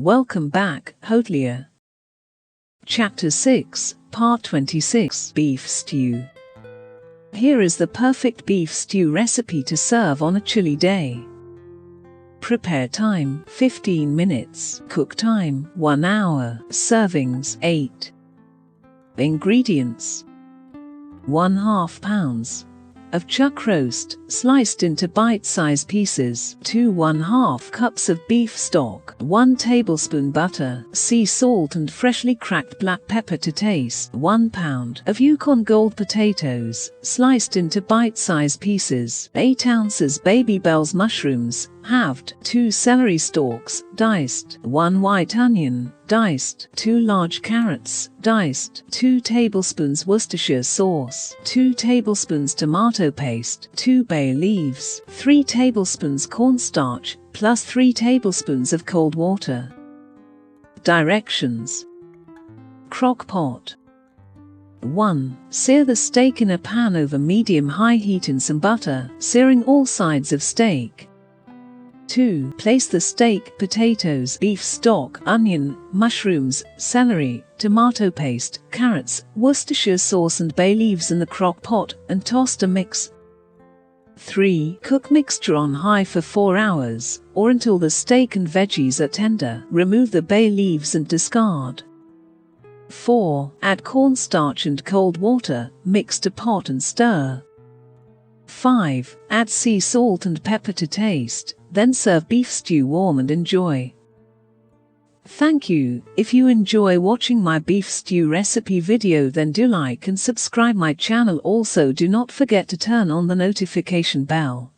Welcome back, Hotelier. Chapter 6, Part 26, Beef Stew. Here is the perfect beef stew recipe to serve on a chilly day. Prepare time, 15 minutes. Cook time, 1 hour. Servings, 8. Ingredients: 1/2 pounds of chuck roast, sliced into bite-sized pieces, 2 1/2 cups of beef stock, 1 tablespoon butter, sea salt and freshly cracked black pepper to taste, 1 pound of Yukon Gold potatoes, sliced into bite-sized pieces, 8 ounces Baby Bell's mushrooms, halved, 2 celery stalks, diced, 1 white onion, diced, 2 large carrots, diced, 2 tablespoons Worcestershire sauce, 2 tablespoons tomato paste, 2 bay leaves, 3 tablespoons cornstarch, plus 3 tablespoons of cold water. Directions: Crock pot. 1. Sear the steak in a pan over medium-high heat in some butter, searing all sides of steak. 2. Place the steak, potatoes, beef stock, onion, mushrooms, celery, tomato paste, carrots, Worcestershire sauce and bay leaves in the crock pot and toss to mix. 3. Cook mixture on high for 4 hours, or until the steak and veggies are tender. Remove the bay leaves and discard. 4. Add cornstarch and cold water, mix to pot and stir. 5. Add sea salt and pepper to taste, then serve beef stew warm and enjoy. Thank you. If you enjoy watching my beef stew recipe video, then do like and subscribe my channel. Also, do not forget to turn on the notification bell.